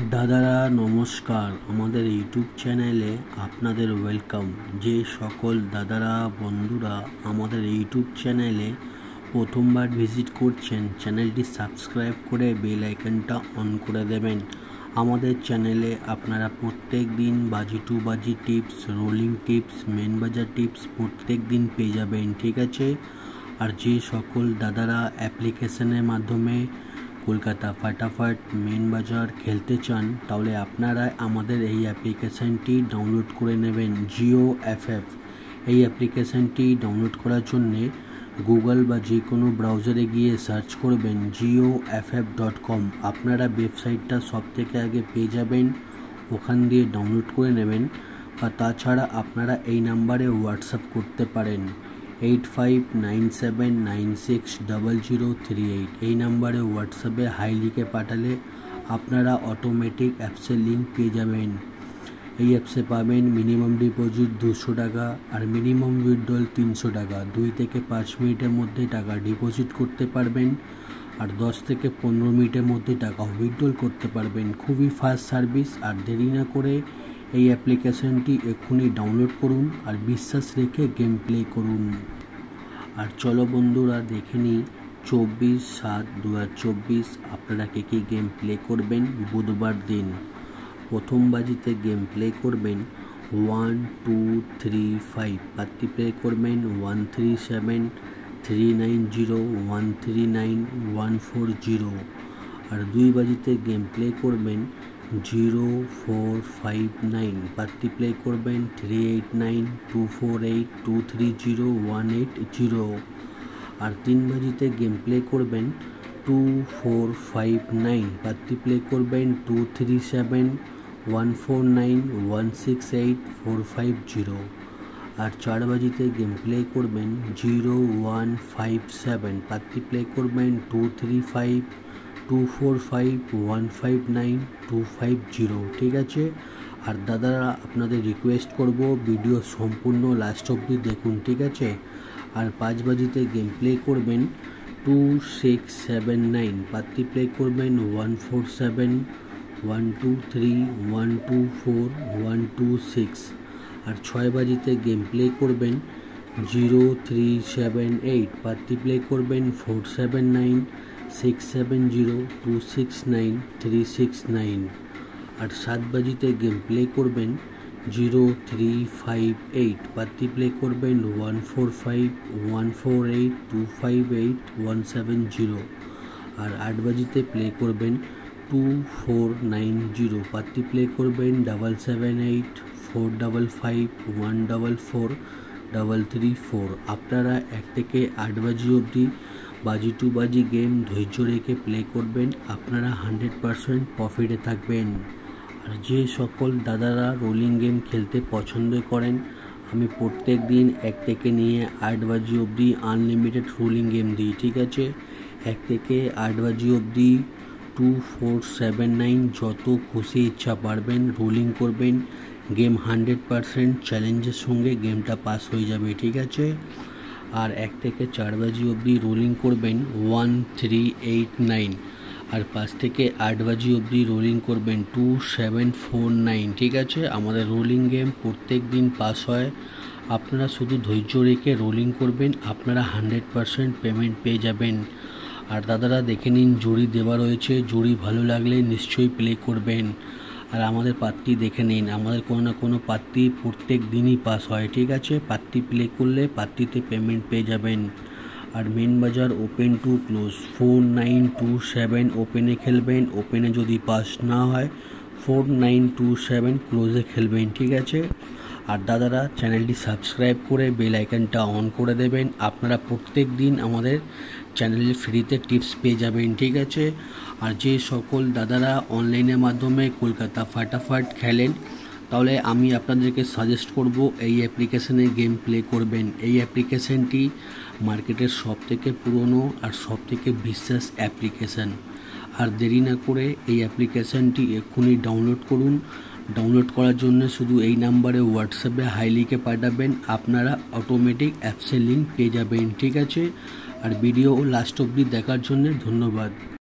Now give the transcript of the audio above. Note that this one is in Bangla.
দাদারা নমস্কার, আমাদের ইউটিউব চ্যানেলে আপনাদের ওয়েলকাম। যে সকল দাদারা বন্ধুরা আমাদের ইউটিউব চ্যানেলে প্রথমবার ভিজিট করছেন, চ্যানেলটি সাবস্ক্রাইব করে বেল আইকনটা অন করে দেবেন। আমাদের চ্যানেলে আপনারা প্রত্যেক দিন বাজি টু বাজি টিপস, রোলিং টিপস, মেন বাজার টিপস প্রত্যেক দিন পেয়ে যাবেন, ঠিক আছে। আর যে সকল দাদারা অ্যাপ্লিকেশনের মাধ্যমে কলকাতা ফাটাফাট মেন বাজার খেলতে চান, তাহলে আপনারা আমাদের এই অ্যাপ্লিকেশানটি ডাউনলোড করে নেবেন। জিও এফএফ এই অ্যাপ্লিকেশানটি ডাউনলোড করার জন্যে গুগল বা যে কোনো ব্রাউজারে গিয়ে সার্চ করবেন GeoFF.com। আপনারা ওয়েবসাইটটা সব থেকে আগে পেয়ে যাবেন, ওখান দিয়ে ডাউনলোড করে নেবেন। বা তাছাড়া আপনারা এই নাম্বারে হোয়াটসঅ্যাপ করতে পারেন 8597960038। এই নাম্বারে হোয়াটসঅ্যাপে হাই লিখে পাঠালে আপনারা অটোমেটিক অ্যাপসের লিঙ্ক পেয়ে যাবেন। এই অ্যাপসে পাবেন মিনিমাম ডিপোজিট 200 টাকা আর মিনিমাম উইথড্রল 300 টাকা। 2 থেকে 5 মিনিটের মধ্যে টাকা ডিপোজিট করতে পারবেন আর 10 থেকে 15 মিনিটের মধ্যে টাকা উইথড্রল করতে পারবেন। খুবই ফাস্ট সার্ভিস। আর দেরি না করে এই অ্যাপ্লিকেশনটি এক্ষুনি ডাউনলোড করুন আর বিশ্বাস রেখে গেম প্লে করুন। আর চলো বন্ধুরা দেখে নিই 24/7/2024 আপনারা কে গেম প্লে করবেন। বুধবার দিন প্রথম বাজিতে গেম প্লে করবেন 1 2 3 5, পাত্তি প্লে করবেন 137 390 139 140। আর 2 বাজিতে গেম প্লে করবেন 0459, পাত্তি প্লে করবেন 389 248 230 180। আর 3 বাজিতে গেম প্লে করবেন 2459, পাত্তি প্লে করবেন 237 149 168 450। আর 4 বাজিতে গেম প্লে করবেন 0157, পাত্তি প্লে করবেন 235 245 159 250, ঠিক আছে। আর দাদারা আপনাদের রিকোয়েস্ট করব ভিডিও সম্পূর্ণ লাস্ট অবধি দেখুন, ঠিক আছে। আর 5 বাজিতে গেম প্লে করবেন 2679, পাত্তি প্লে করবেন 147 123 124 126। আর 6 বাজিতে গেম প্লে করবেন 0378, পাত্তি প্লে করবেন 479 670 269 369। আর 7 বাজিতে গেম প্লে করবেন 0358, পাত্তি প্লে করবেন 145 148 258 170। আর 8 বাজিতে প্লে করবেন 2490, পাত্তি প্লে করবেন 778 455 144 334। আপনারা 1 থেকে 8 বাজি অবধি বাজি টু বাজি গেম ধৈর্য রেখে প্লে করবেন, আপনারা 100% প্রফিটে থাকবেন। আর যে সকল দাদারা রোলিং গেম খেলতে পছন্দ করেন, আমি প্রত্যেক দিন 1 থেকে নিয়ে 8 বাজি অবধি আনলিমিটেড রোলিং গেম দিই, ঠিক আছে। 1 থেকে 8 বাজি অবধি 2479 যত খুশি ইচ্ছা পারবেন রোলিং করবেন। গেম 100% চ্যালেঞ্জের সঙ্গে গেমটা পাস হয়ে যাবে, ঠিক আছে। আর 1 থেকে 4 বাজি অবধি রোলিং করবেন 1389। আর 5 থেকে 8 বাজি অবধি রোলিং করবেন 2749, ঠিক আছে। আমাদের রোলিং গেম প্রত্যেক দিন পাস হয়। আপনারা শুধু ধৈর্য রেখে রোলিং করবেন, আপনারা 100% পেমেন্ট পেয়ে যাবেন। আর দাদারা দেখে নিন জুড়ি দেওয়া রয়েছে, জুড়ি ভালো লাগলে নিশ্চয়ই প্লে করবেন। আর আমাদের পাত্তি দেখে নিন, আমাদের কোনো না কোনো পাত্তি প্রত্যেক দিনই পাস হয়, ঠিক আছে। পাত্তি প্লে করলে পাত্তিতে পেমেন্ট পেয়ে যাবেন। আর মেন বাজার ওপেন টু ক্লোজ 4927 ওপেনে খেলবেন, ওপেনে যদি পাস না হয় 4927 ক্লোজে খেলবেন, ঠিক আছে। আর দাদারা চ্যানেলটি সাবস্ক্রাইব করে বেল আইকনটা অন করে দেবেন, আপনারা প্রত্যেক দিন আমাদের চ্যানেলে ফ্রিতে টিপস পেয়ে যাবেন, ঠিক আছে। আর যে সকল দাদারা অনলাইনের মাধ্যমে কলকাতা ফাটাফাট খেলেন, তাহলে আমি আপনাদেরকে সাজেস্ট করব এই অ্যাপ্লিকেশানে গেম প্লে করবেন। এই অ্যাপ্লিকেশানটি মার্কেটের সবথেকে পুরনো আর সবথেকে বিশ্বাস অ্যাপ্লিকেশান। আর দেরি না করে এই অ্যাপ্লিকেশানটি এক্ষুনি ডাউনলোড করুন। ডাউনলোড করার জন্য শুধু এই নাম্বারে হোয়াটসঅ্যাপে হাই লিখে পাঠাবেন, আপনারা অটোমেটিক অ্যাপসের লিঙ্ক পেয়ে যাবেন, ঠিক আছে। আর ভিডিও লাস্ট অবধি দেখার জন্য ধন্যবাদ।